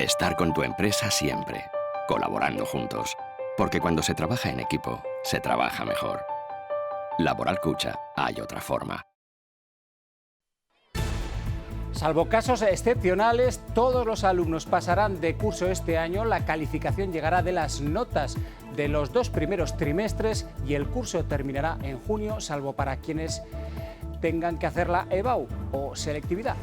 Estar con tu empresa siempre, colaborando juntos. Porque cuando se trabaja en equipo, se trabaja mejor. Laboral Cucha, hay otra forma. Salvo casos excepcionales, todos los alumnos pasarán de curso este año. La calificación llegará de las notas de los 2 primeros trimestres y el curso terminará en junio, salvo para quienes tengan que hacer la EBAU o selectividad.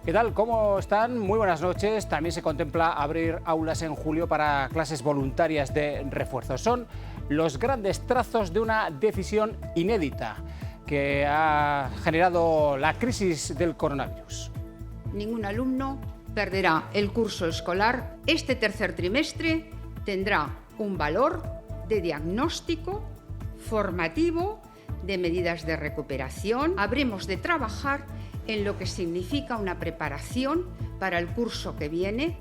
¿Qué tal? ¿Cómo están? Muy buenas noches. También se contempla abrir aulas en julio para clases voluntarias de refuerzo. Son los grandes trazos de una decisión inédita que ha generado la crisis del coronavirus. Ningún alumno perderá el curso escolar. Este tercer trimestre tendrá un valor de diagnóstico, formativo, de medidas de recuperación. Habremos de trabajar en lo que significa una preparación para el curso que viene.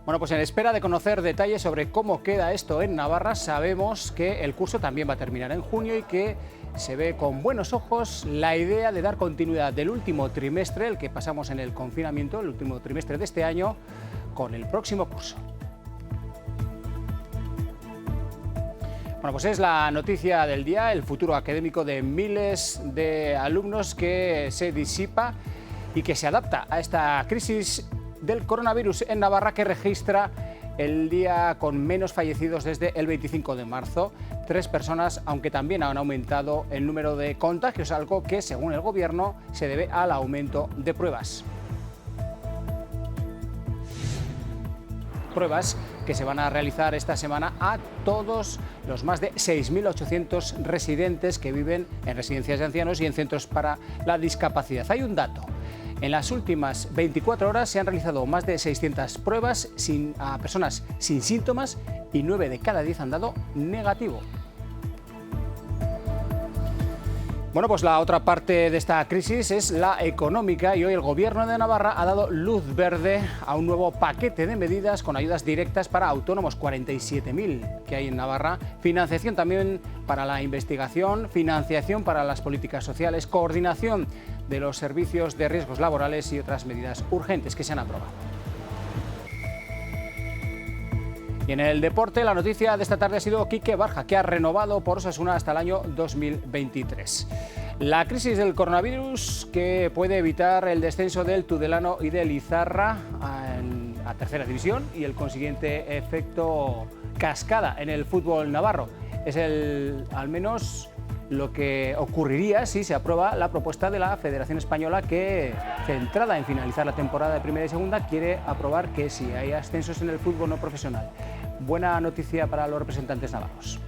Bueno, pues en espera de conocer detalles sobre cómo queda esto en Navarra, sabemos que el curso también va a terminar en junio y que se ve con buenos ojos la idea de dar continuidad del último trimestre, el que pasamos en el confinamiento, el último trimestre de este año, con el próximo curso. Bueno, pues es la noticia del día, el futuro académico de miles de alumnos que se disipa y que se adapta a esta crisis del coronavirus en Navarra, que registra el día con menos fallecidos desde el 25 de marzo. 3 personas, aunque también han aumentado el número de contagios, algo que, según el Gobierno, se debe al aumento de pruebas. Pruebas que se van a realizar esta semana a todos los más de 6.800 residentes que viven en residencias de ancianos y en centros para la discapacidad. Hay un dato. En las últimas 24 horas se han realizado más de 600 pruebas a personas sin síntomas y 9 de cada 10 han dado negativo. Bueno, pues la otra parte de esta crisis es la económica y hoy el Gobierno de Navarra ha dado luz verde a un nuevo paquete de medidas con ayudas directas para autónomos, 47.000 que hay en Navarra, financiación también para la investigación, financiación para las políticas sociales, coordinación de los servicios de riesgos laborales y otras medidas urgentes que se han aprobado. Y en el deporte, la noticia de esta tarde ha sido Quique Barja, que ha renovado por Osasuna hasta el año 2023. La crisis del coronavirus, que puede evitar el descenso del Tudelano y del Izarra a tercera división y el consiguiente efecto cascada en el fútbol navarro. Es al menos lo que ocurriría si se aprueba la propuesta de la Federación Española, que, centrada en finalizar la temporada de primera y segunda, quiere aprobar que si hay ascensos en el fútbol no profesional. Buena noticia para los representantes navarros.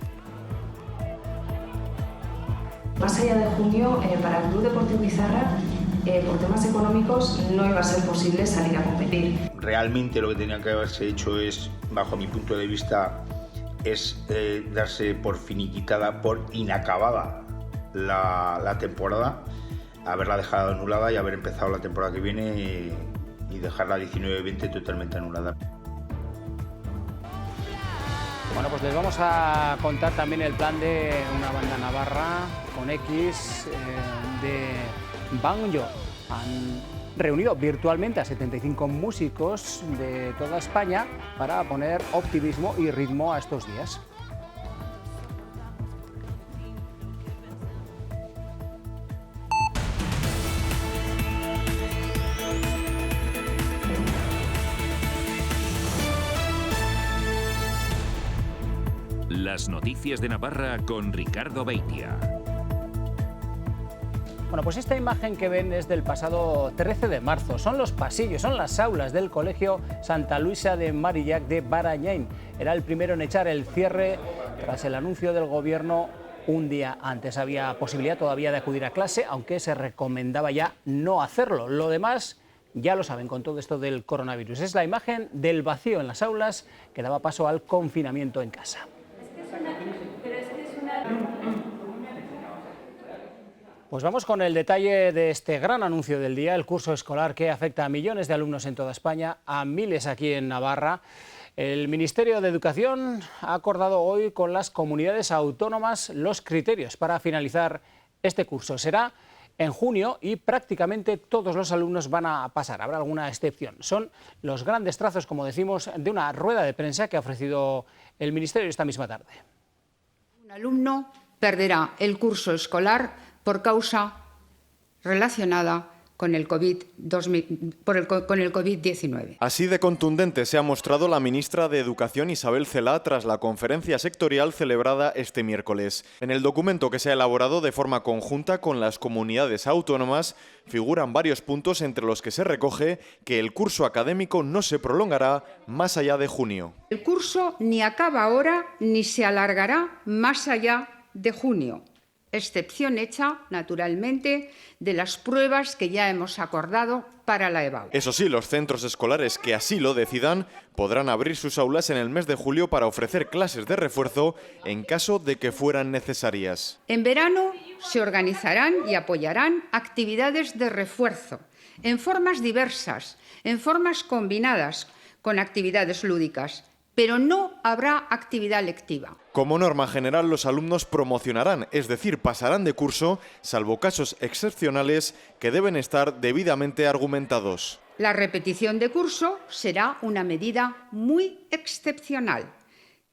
Más allá de junio, para el Club Deportivo Izarra, por temas económicos, no iba a ser posible salir a competir. Realmente lo que tenía que haberse hecho es, bajo mi punto de vista, es darse por finiquitada, por inacabada la temporada, haberla dejado anulada y haber empezado la temporada que viene y dejar la 19-20 totalmente anulada. Bueno, pues les vamos a contar también el plan de una banda navarra con X de banjo. Han reunido virtualmente a 75 músicos de toda España para poner optimismo y ritmo a estos días. Las noticias de Navarra con Ricardo Beitia. Bueno, pues esta imagen que ven es del pasado 13 de marzo. Son los pasillos, son las aulas del Colegio Santa Luisa de Marillac de Barañain. Era el primero en echar el cierre tras el anuncio del Gobierno un día antes. Había posibilidad todavía de acudir a clase, aunque se recomendaba ya no hacerlo. Lo demás ya lo saben con todo esto del coronavirus. Es la imagen del vacío en las aulas que daba paso al confinamiento en casa. Pues vamos con el detalle de este gran anuncio del día, el curso escolar que afecta a millones de alumnos en toda España, a miles aquí en Navarra. El Ministerio de Educación ha acordado hoy con las comunidades autónomas los criterios para finalizar este curso. Será en junio y prácticamente todos los alumnos van a pasar. Habrá alguna excepción. Son los grandes trazos, como decimos, de una rueda de prensa que ha ofrecido el Ministerio esta misma tarde. Un alumno perderá el curso escolar por causa relacionada con el COVID-19. Así de contundente se ha mostrado la ministra de Educación, Isabel Celaá, tras la conferencia sectorial celebrada este miércoles. En el documento que se ha elaborado de forma conjunta con las comunidades autónomas figuran varios puntos entre los que se recoge que el curso académico no se prolongará más allá de junio. El curso ni acaba ahora ni se alargará más allá de junio. Excepción hecha, naturalmente, de las pruebas que ya hemos acordado para la EBAU. Eso sí, los centros escolares que así lo decidan podrán abrir sus aulas en el mes de julio para ofrecer clases de refuerzo en caso de que fueran necesarias. En verano se organizarán y apoyarán actividades de refuerzo en formas diversas, en formas combinadas con actividades lúdicas, pero no habrá actividad lectiva. Como norma general, los alumnos promocionarán, es decir, pasarán de curso, salvo casos excepcionales que deben estar debidamente argumentados. La repetición de curso será una medida muy excepcional,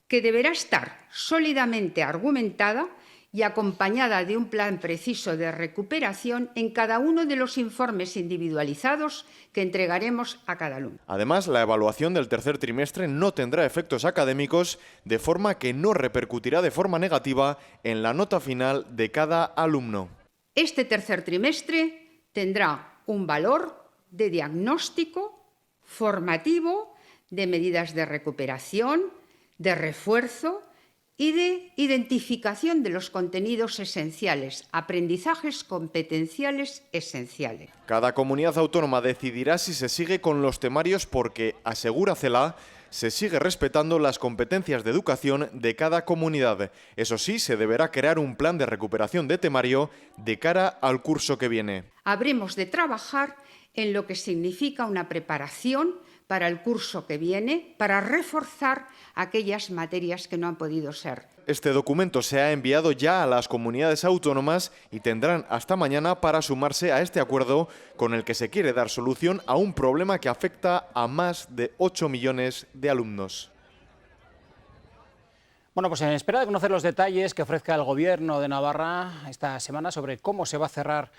que deberá estar sólidamente argumentada y acompañada de un plan preciso de recuperación en cada uno de los informes individualizados que entregaremos a cada alumno. Además, la evaluación del tercer trimestre no tendrá efectos académicos, de forma que no repercutirá de forma negativa en la nota final de cada alumno. Este tercer trimestre tendrá un valor de diagnóstico, formativo, de medidas de recuperación, de refuerzo y de identificación de los contenidos esenciales, aprendizajes competenciales esenciales. Cada comunidad autónoma decidirá si se sigue con los temarios porque, asegura Celaá, se sigue respetando las competencias de educación de cada comunidad. Eso sí, se deberá crear un plan de recuperación de temario de cara al curso que viene. Habremos de trabajar en lo que significa una preparación para el curso que viene, para reforzar aquellas materias que no han podido ser. Este documento se ha enviado ya a las comunidades autónomas y tendrán hasta mañana para sumarse a este acuerdo con el que se quiere dar solución a un problema que afecta a más de 8 millones de alumnos. Bueno, pues en espera de conocer los detalles que ofrezca el Gobierno de Navarra esta semana sobre cómo se va a cerrar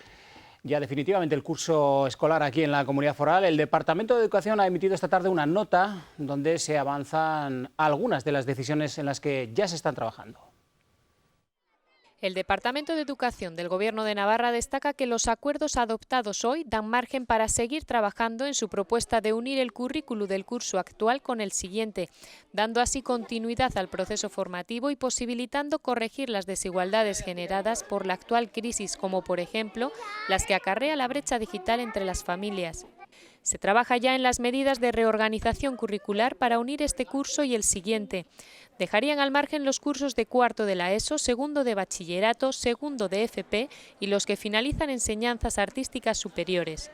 ya definitivamente el curso escolar aquí en la Comunidad Foral, el Departamento de Educación ha emitido esta tarde una nota donde se avanzan algunas de las decisiones en las que ya se están trabajando. El Departamento de Educación del Gobierno de Navarra destaca que los acuerdos adoptados hoy dan margen para seguir trabajando en su propuesta de unir el currículo del curso actual con el siguiente, dando así continuidad al proceso formativo y posibilitando corregir las desigualdades generadas por la actual crisis, como por ejemplo las que acarrea la brecha digital entre las familias. Se trabaja ya en las medidas de reorganización curricular para unir este curso y el siguiente. Dejarían al margen los cursos de cuarto de la ESO, segundo de bachillerato, segundo de FP y los que finalizan enseñanzas artísticas superiores.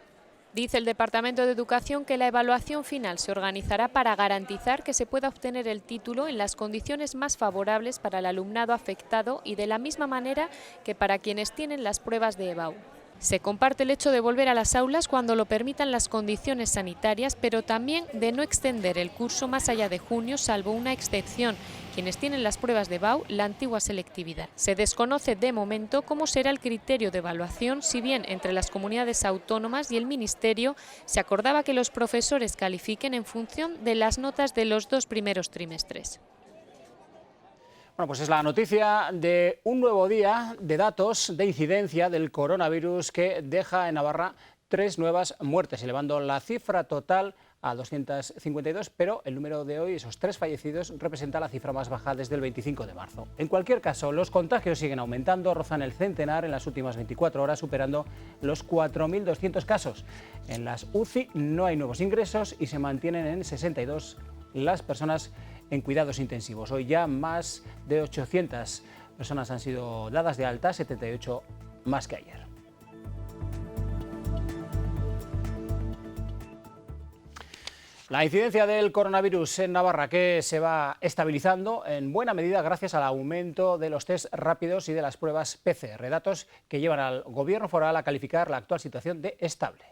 Dice el Departamento de Educación que la evaluación final se organizará para garantizar que se pueda obtener el título en las condiciones más favorables para el alumnado afectado y de la misma manera que para quienes tienen las pruebas de EBAU. Se comparte el hecho de volver a las aulas cuando lo permitan las condiciones sanitarias, pero también de no extender el curso más allá de junio, salvo una excepción, quienes tienen las pruebas de EBAU, la antigua selectividad. Se desconoce de momento cómo será el criterio de evaluación, si bien entre las comunidades autónomas y el Ministerio se acordaba que los profesores califiquen en función de las notas de los 2 primeros trimestres. Bueno, pues es la noticia de un nuevo día de datos de incidencia del coronavirus que deja en Navarra 3 nuevas muertes, elevando la cifra total a 252, pero el número de hoy, esos 3 fallecidos, representa la cifra más baja desde el 25 de marzo. En cualquier caso, los contagios siguen aumentando, rozan el centenar en las últimas 24 horas, superando los 4.200 casos. En las UCI no hay nuevos ingresos y se mantienen en 62 las personas en cuidados intensivos. Hoy ya más de 800 personas han sido dadas de alta, 78 más que ayer. La incidencia del coronavirus en Navarra, que se va estabilizando en buena medida gracias al aumento de los test rápidos y de las pruebas PCR, datos que llevan al Gobierno foral a calificar la actual situación de estable.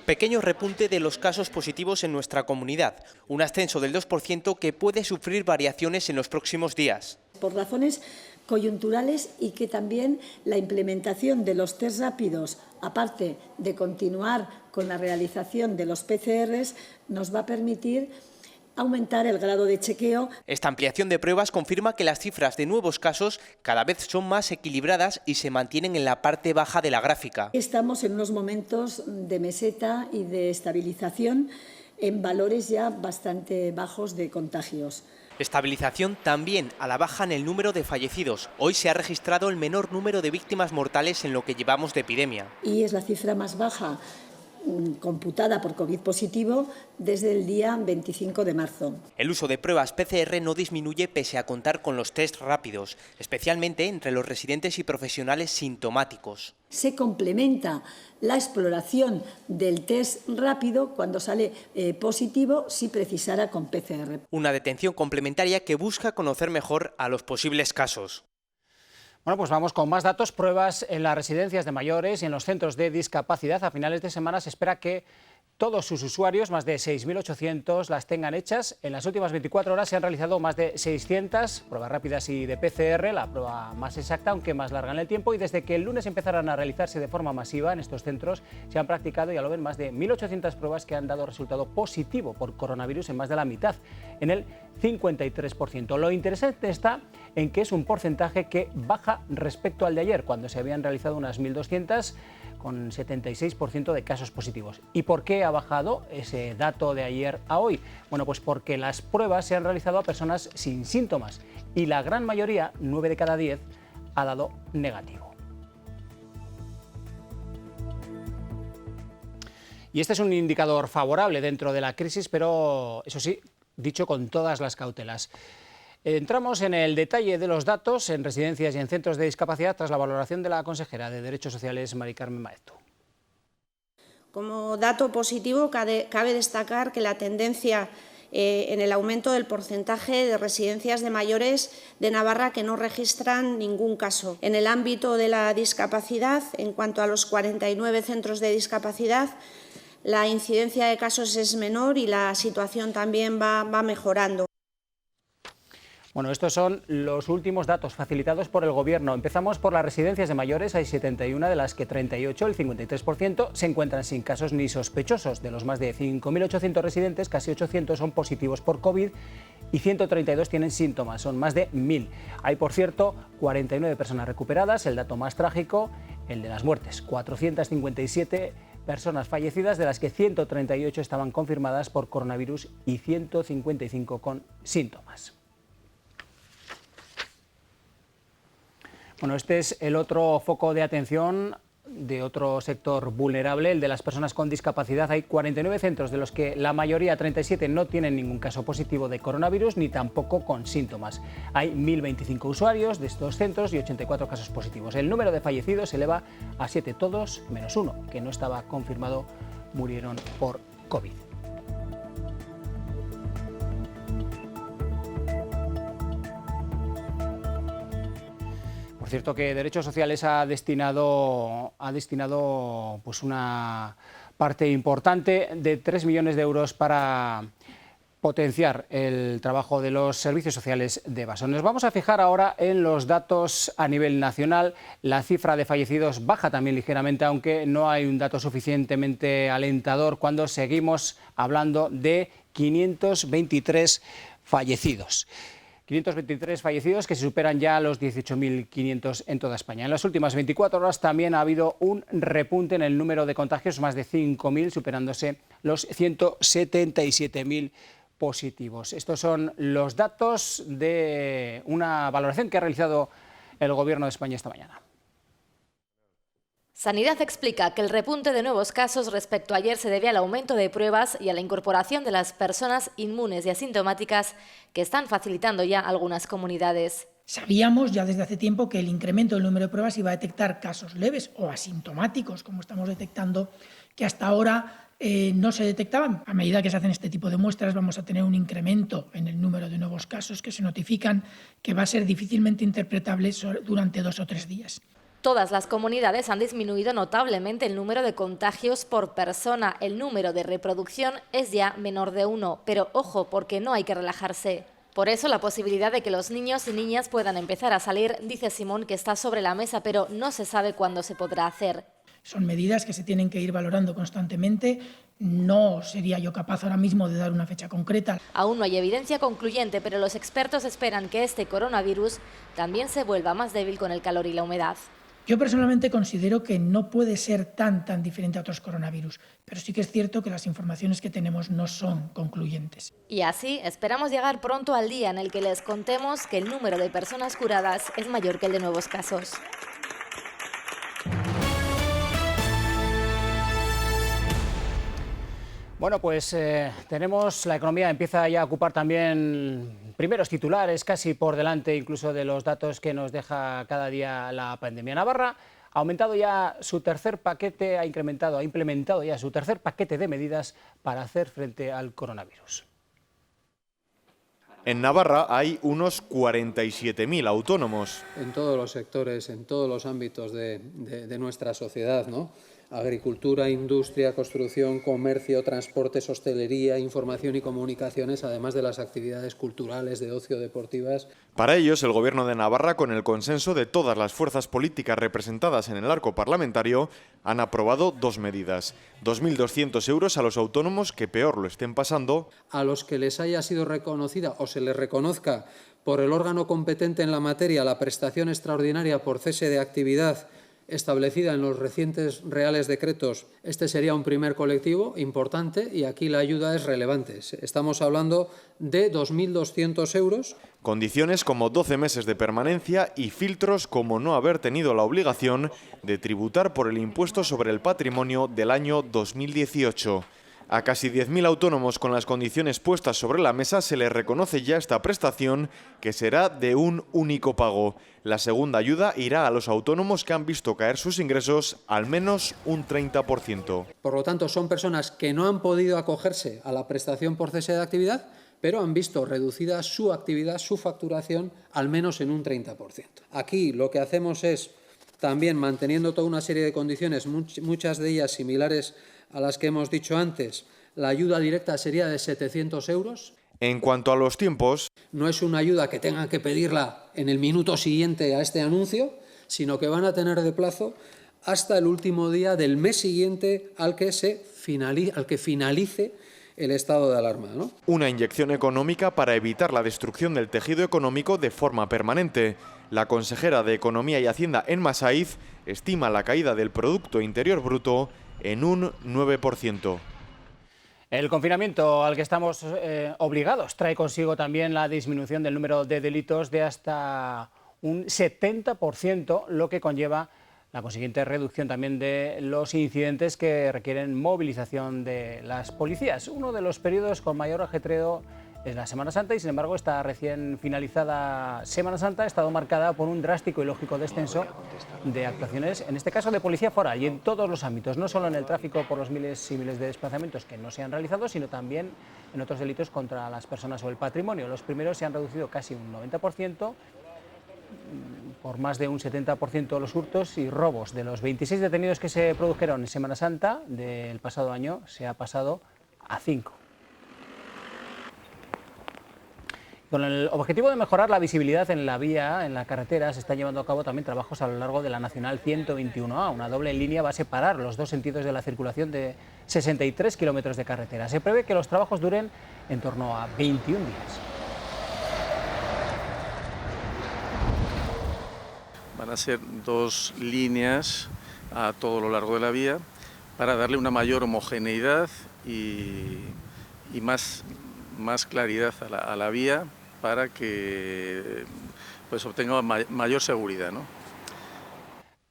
Pequeño repunte de los casos positivos en nuestra comunidad, un ascenso del 2% que puede sufrir variaciones en los próximos días. Por razones coyunturales y que también la implementación de los test rápidos, aparte de continuar con la realización de los PCRs, nos va a permitir aumentar el grado de chequeo. Esta ampliación de pruebas confirma que las cifras de nuevos casos cada vez son más equilibradas y se mantienen en la parte baja de la gráfica. Estamos en unos momentos de meseta y de estabilización en valores ya bastante bajos de contagios. Estabilización también a la baja en el número de fallecidos. Hoy se ha registrado el menor número de víctimas mortales en lo que llevamos de epidemia. Y es la cifra más baja computada por COVID positivo desde el día 25 de marzo. El uso de pruebas PCR no disminuye pese a contar con los test rápidos, especialmente entre los residentes y profesionales sintomáticos. Se complementa la exploración del test rápido cuando sale positivo si precisara con PCR. Una detención complementaria que busca conocer mejor a los posibles casos. Bueno, pues vamos con más datos. Pruebas en las residencias de mayores y en los centros de discapacidad. A finales de semana se espera que todos sus usuarios, más de 6.800, las tengan hechas. En las últimas 24 horas se han realizado más de 600 pruebas rápidas y de PCR, la prueba más exacta, aunque más larga en el tiempo. Y desde que el lunes empezaron a realizarse de forma masiva en estos centros, se han practicado, ya lo ven, más de 1.800 pruebas que han dado resultado positivo por coronavirus en más de la mitad, en el 53%. Lo interesante está en que es un porcentaje que baja respecto al de ayer, cuando se habían realizado unas 1.200 con 76% de casos positivos. ¿Y por qué ha bajado ese dato de ayer a hoy? Bueno, pues porque las pruebas se han realizado a personas sin síntomas y la gran mayoría, 9 de cada 10, ha dado negativo. Y este es un indicador favorable dentro de la crisis, pero eso sí, dicho con todas las cautelas. Entramos en el detalle de los datos en residencias y en centros de discapacidad tras la valoración de la consejera de Derechos Sociales, Mari Carmen Maeztu. Como dato positivo, cabe destacar que la tendencia en el aumento del porcentaje de residencias de mayores de Navarra que no registran ningún caso. En el ámbito de la discapacidad, en cuanto a los 49 centros de discapacidad, la incidencia de casos es menor y la situación también va mejorando. Bueno, estos son los últimos datos facilitados por el Gobierno. Empezamos por las residencias de mayores. Hay 71, de las que 38, el 53%, se encuentran sin casos ni sospechosos. De los más de 5.800 residentes, casi 800 son positivos por COVID y 132 tienen síntomas, son más de 1.000. Hay, por cierto, 49 personas recuperadas. El dato más trágico, el de las muertes, 457 personas fallecidas, de las que 138 estaban confirmadas por coronavirus y 155 con síntomas. Bueno, este es el otro foco de atención de otro sector vulnerable, el de las personas con discapacidad. Hay 49 centros, de los que la mayoría, 37, no tienen ningún caso positivo de coronavirus ni tampoco con síntomas. Hay 1.025 usuarios de estos centros y 84 casos positivos. El número de fallecidos se eleva a 7, todos menos uno, que no estaba confirmado, murieron por COVID. Por cierto, que Derechos Sociales ha destinado pues una parte importante de 3 millones de euros para potenciar el trabajo de los servicios sociales de base. Nos vamos a fijar ahora en los datos a nivel nacional. La cifra de fallecidos baja también ligeramente, aunque no hay un dato suficientemente alentador cuando seguimos hablando de 523 fallecidos. 523 fallecidos que se superan ya los 18.500 en toda España. En las últimas 24 horas también ha habido un repunte en el número de contagios, más de 5.000, superándose los 177.000 positivos. Estos son los datos de una valoración que ha realizado el Gobierno de España esta mañana. Sanidad explica que el repunte de nuevos casos respecto a ayer se debe al aumento de pruebas y a la incorporación de las personas inmunes y asintomáticas que están facilitando ya algunas comunidades. Sabíamos ya desde hace tiempo que el incremento del número de pruebas iba a detectar casos leves o asintomáticos, como estamos detectando, que hasta ahora no se detectaban. A medida que se hacen este tipo de muestras vamos a tener un incremento en el número de nuevos casos que se notifican, que va a ser difícilmente interpretable durante 2 o 3 días. Todas las comunidades han disminuido notablemente el número de contagios por persona. El número de reproducción es ya menor de 1, pero ojo, porque no hay que relajarse. Por eso la posibilidad de que los niños y niñas puedan empezar a salir, dice Simón, que está sobre la mesa, pero no se sabe cuándo se podrá hacer. Son medidas que se tienen que ir valorando constantemente. No sería yo capaz ahora mismo de dar una fecha concreta. Aún no hay evidencia concluyente, pero los expertos esperan que este coronavirus también se vuelva más débil con el calor y la humedad. Yo personalmente considero que no puede ser tan diferente a otros coronavirus, pero sí que es cierto que las informaciones que tenemos no son concluyentes. Y así esperamos llegar pronto al día en el que les contemos que el número de personas curadas es mayor que el de nuevos casos. Bueno, pues tenemos, la economía empieza ya a ocupar también primeros titulares, casi por delante incluso de los datos que nos deja cada día la pandemia. Navarra ha aumentado ya su tercer paquete, ha implementado ya su tercer paquete de medidas para hacer frente al coronavirus. En Navarra hay unos 47.000 autónomos. En todos los sectores, en todos los ámbitos de nuestra sociedad, ¿no? Agricultura, industria, construcción, comercio, transportes, hostelería, información y comunicaciones, además de las actividades culturales, de ocio, deportivas. Para ellos, el Gobierno de Navarra, con el consenso de todas las fuerzas políticas representadas en el arco parlamentario, han aprobado 2 medidas. 2.200 euros a los autónomos que peor lo estén pasando. A los que les haya sido reconocida o se les reconozca por el órgano competente en la materia la prestación extraordinaria por cese de actividad establecida en los recientes reales decretos, este sería un primer colectivo importante y aquí la ayuda es relevante. Estamos hablando de 2.200 euros. Condiciones como 12 meses de permanencia y filtros como no haber tenido la obligación de tributar por el impuesto sobre el patrimonio del año 2018. A casi 10.000 autónomos con las condiciones puestas sobre la mesa se les reconoce ya esta prestación, que será de un único pago. La segunda ayuda irá a los autónomos que han visto caer sus ingresos al menos un 30%. Por lo tanto, son personas que no han podido acogerse a la prestación por cese de actividad, pero han visto reducida su actividad, su facturación, al menos en un 30%. Aquí lo que hacemos es, también manteniendo toda una serie de condiciones, muchas de ellas similares a las que hemos dicho antes, la ayuda directa sería de 700 euros. En cuanto a los tiempos, no es una ayuda que tengan que pedirla en el minuto siguiente a este anuncio, sino que van a tener de plazo hasta el último día del mes siguiente al que finalice el estado de alarma, ¿no? Una inyección económica para evitar la destrucción del tejido económico de forma permanente. La consejera de Economía y Hacienda en Masaiz estima la caída del Producto Interior Bruto en un 9%. El confinamiento al que estamos obligados trae consigo también la disminución del número de delitos de hasta un 70%, lo que conlleva la consiguiente reducción también de los incidentes que requieren movilización de las policías. Uno de los periodos con mayor ajetreo es la Semana Santa y, sin embargo, esta recién finalizada Semana Santa ha estado marcada por un drástico y lógico descenso de actuaciones, en este caso de policía foral y en todos los ámbitos, no solo en el tráfico por los miles y miles de desplazamientos que no se han realizado, sino también en otros delitos contra las personas o el patrimonio. Los primeros se han reducido casi un 90%, por más de un 70% los hurtos y robos. De los 26 detenidos que se produjeron en Semana Santa del pasado año, se ha pasado a 5. Con el objetivo de mejorar la visibilidad en la vía, en la carretera, se están llevando a cabo también trabajos a lo largo de la Nacional 121A. Una doble línea va a separar los dos sentidos de la circulación de 63 kilómetros de carretera. Se prevé que los trabajos duren en torno a 21 días. Van a ser 2 líneas a todo lo largo de la vía para darle una mayor homogeneidad y más claridad a la vía para que pues obtenga mayor seguridad, ¿no?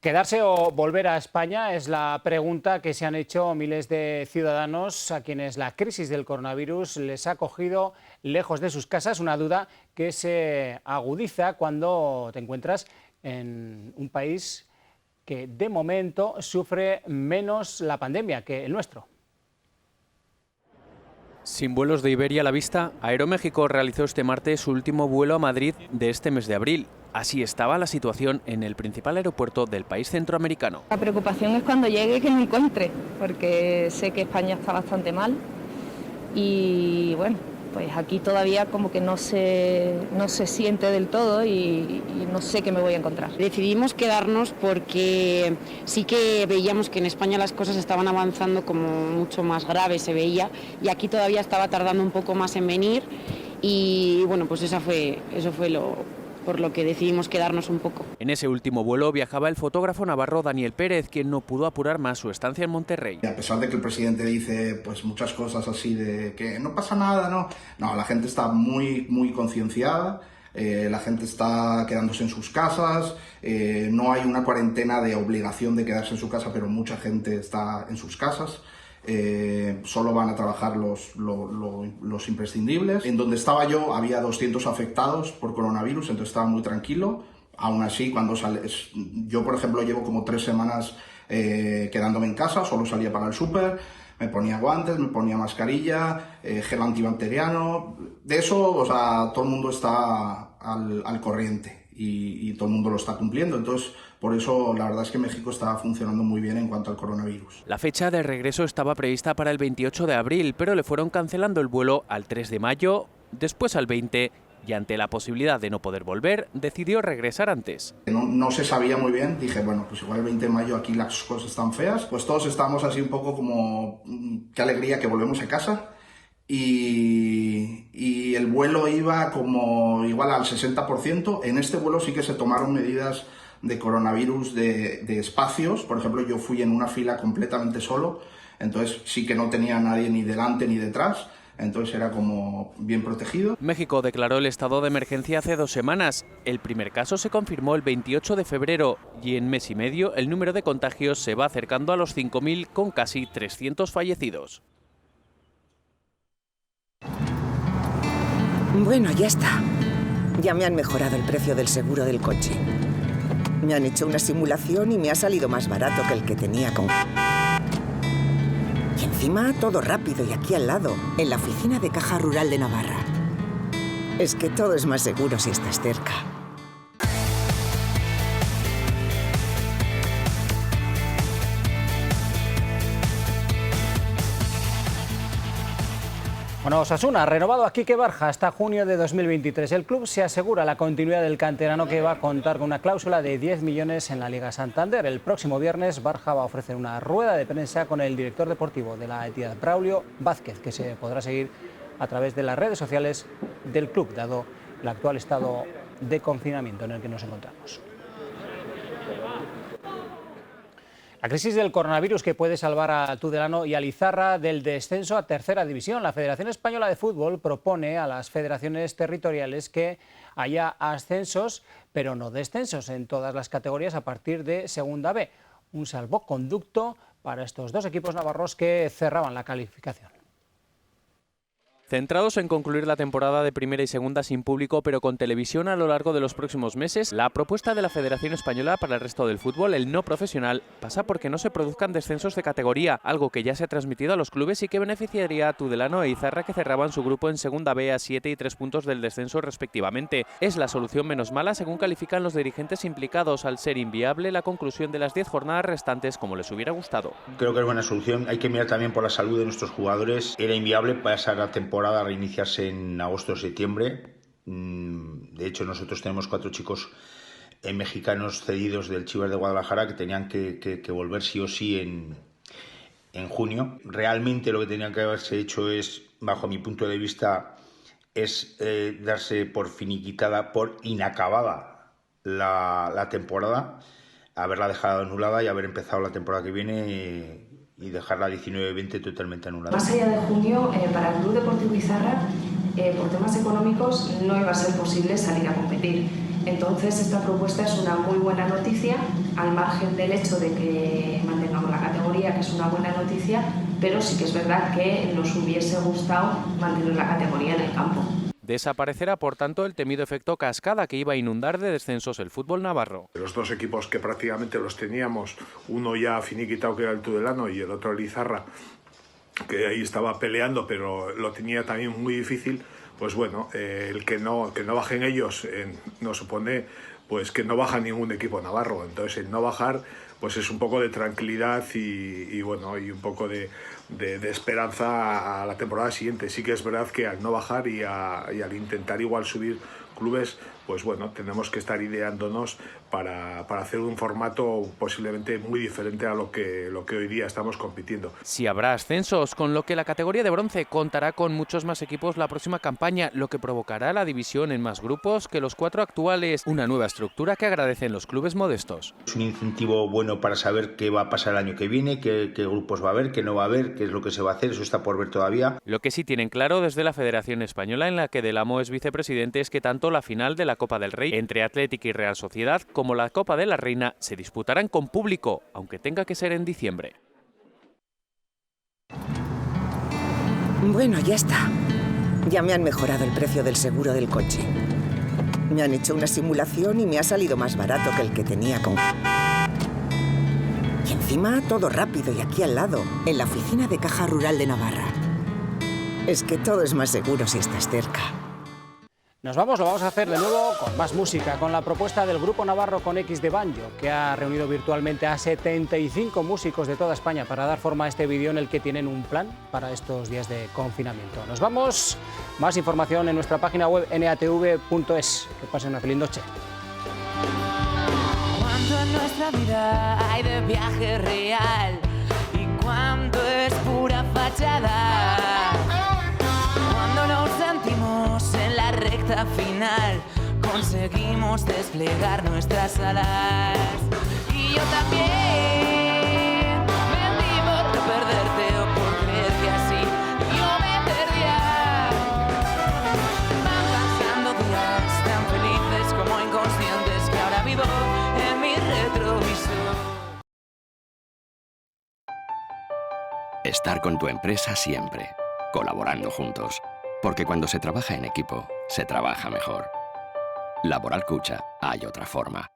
¿Quedarse o volver a España? Es la pregunta que se han hecho miles de ciudadanos a quienes la crisis del coronavirus les ha cogido lejos de sus casas, una duda que se agudiza cuando te encuentras en un país que de momento sufre menos la pandemia que el nuestro. Sin vuelos de Iberia a la vista, Aeroméxico realizó este martes su último vuelo a Madrid de este mes de abril. Así estaba la situación en el principal aeropuerto del país centroamericano. La preocupación es cuando llegue que me encuentre, porque sé que España está bastante mal y bueno, pues aquí todavía como que no se siente del todo y no sé qué me voy a encontrar. Decidimos quedarnos porque sí que veíamos que en España las cosas estaban avanzando como mucho más grave, se veía, y aquí todavía estaba tardando un poco más en venir y bueno, pues eso fue por lo que decidimos quedarnos un poco. En ese último vuelo viajaba el fotógrafo navarro Daniel Pérez, quien no pudo apurar más su estancia en Monterrey. A pesar de que el presidente dice pues muchas cosas así de que no pasa nada, no, la gente está muy concienciada, la gente está quedándose en sus casas, no hay una cuarentena de obligación de quedarse en su casa, pero mucha gente está en sus casas. Solo van a trabajar los imprescindibles. En donde estaba yo había 200 afectados por coronavirus, entonces estaba muy tranquilo. Aún así, cuando sales, yo por ejemplo llevo como 3 semanas quedándome en casa, solo salía para el súper, me ponía guantes, me ponía mascarilla, gel antibacteriano. De eso, o sea, todo el mundo está al corriente y todo el mundo lo está cumpliendo. Entonces, por eso la verdad es que México está funcionando muy bien en cuanto al coronavirus. La fecha de regreso estaba prevista para el 28 de abril, pero le fueron cancelando el vuelo al 3 de mayo, después al 20, y ante la posibilidad de no poder volver, decidió regresar antes. No se sabía muy bien, dije, bueno, pues igual el 20 de mayo aquí las cosas están feas, pues todos estamos así un poco como, qué alegría que volvemos a casa. Y el vuelo iba como igual al 60%. En este vuelo sí que se tomaron medidas de coronavirus de espacios. Por ejemplo, yo fui en una fila completamente solo, entonces sí que no tenía nadie ni delante ni detrás, entonces era como bien protegido. México declaró el estado de emergencia hace 2 semanas. El primer caso se confirmó el 28 de febrero y en mes y medio el número de contagios se va acercando a los 5.000 con casi 300 fallecidos. Bueno, ya está. Ya me han mejorado el precio del seguro del coche. Me han hecho una simulación y me ha salido más barato que el que tenía con... Y encima todo rápido y aquí al lado, en la oficina de Caja Rural de Navarra. Es que todo es más seguro si estás cerca. Bueno, Osasuna ha renovado a Quique Barja hasta junio de 2023. El club se asegura la continuidad del canterano, que va a contar con una cláusula de 10 millones en la Liga Santander. El próximo viernes Barja va a ofrecer una rueda de prensa con el director deportivo de la entidad, Braulio Vázquez, que se podrá seguir a través de las redes sociales del club, dado el actual estado de confinamiento en el que nos encontramos. La crisis del coronavirus, que puede salvar a Tudelano y a Lizarra del descenso a tercera división. La Federación Española de Fútbol propone a las federaciones territoriales que haya ascensos, pero no descensos, en todas las categorías a partir de segunda B. Un salvoconducto para estos 2 equipos navarros que cerraban la calificación. Centrados en concluir la temporada de primera y segunda sin público, pero con televisión a lo largo de los próximos meses, la propuesta de la Federación Española para el resto del fútbol, el no profesional, pasa por que no se produzcan descensos de categoría, algo que ya se ha transmitido a los clubes y que beneficiaría a Tudelano e Izarra, que cerraban su grupo en segunda B a 7 y 3 puntos del descenso respectivamente. Es la solución menos mala, según califican los dirigentes implicados, al ser inviable la conclusión de las 10 jornadas restantes como les hubiera gustado. Creo que es buena solución. Hay que mirar también por la salud de nuestros jugadores. Era inviable pasar la temporada a reiniciarse en agosto o septiembre. De hecho, nosotros tenemos 4 chicos mexicanos cedidos del Chivas de Guadalajara que tenían que volver sí o sí en junio. Realmente lo que tenían que haberse hecho es, bajo mi punto de vista, es darse por finiquitada, por inacabada la temporada, haberla dejado anulada y haber empezado la temporada que viene y dejar la 19-20 totalmente anulada. Más allá de junio, para el Club Deportivo Izarra, por temas económicos no iba a ser posible salir a competir. Entonces esta propuesta es una muy buena noticia, al margen del hecho de que mantengamos la categoría, que es una buena noticia, pero sí que es verdad que nos hubiese gustado mantener la categoría en el campo. Desaparecerá, por tanto, el temido efecto cascada que iba a inundar de descensos el fútbol navarro. Los 2 equipos que prácticamente los teníamos, uno ya finiquitado, que era el Tudelano, y el otro el Izarra, que ahí estaba peleando, pero lo tenía también muy difícil, pues bueno, el que no bajen ellos nos supone pues que no baja ningún equipo navarro. Entonces el no bajar pues es un poco de tranquilidad y bueno, y un poco de esperanza a la temporada siguiente. Sí que es verdad que al no bajar y al intentar igual subir clubes, pues bueno, tenemos que estar ideándonos para hacer un formato posiblemente muy diferente a lo que hoy día estamos compitiendo. Si habrá ascensos, con lo que la categoría de bronce contará con muchos más equipos la próxima campaña, lo que provocará la división en más grupos que los 4 actuales, una nueva estructura que agradecen los clubes modestos. Es un incentivo bueno para saber qué va a pasar el año que viene, qué grupos va a haber, qué no va a haber, qué es lo que se va a hacer, eso está por ver todavía. Lo que sí tienen claro desde la Federación Española, en la que Del Amo es vicepresidente, es que tanto la final de la Copa del Rey entre Athletic y Real Sociedad como la Copa de la Reina se disputarán con público, aunque tenga que ser en diciembre. Bueno, ya está. Ya me han mejorado el precio del seguro del coche. Me han hecho una simulación y me ha salido más barato que el que tenía con... Y encima todo rápido y aquí al lado, en la oficina de Caja Rural de Navarra. Es que todo es más seguro si estás cerca. Lo vamos a hacer de nuevo con más música, con la propuesta del Grupo Navarro con X de Banjo, que ha reunido virtualmente a 75 músicos de toda España para dar forma a este vídeo en el que tienen un plan para estos días de confinamiento. Nos vamos, más información en nuestra página web natv.es. Que pasen una feliz noche. Cuando en nuestra vida hay de viaje real y cuando es pura fachada, cuando nos sentimos en la recta final, conseguimos desplegar nuestras alas. Y yo también vendí por no perderte o por creer que así yo me perdía. Van pasando días tan felices como inconscientes que ahora vivo en mi retrovisor. Estar con tu empresa siempre, colaborando juntos. Porque cuando se trabaja en equipo, se trabaja mejor. Laboral Cucha, hay otra forma.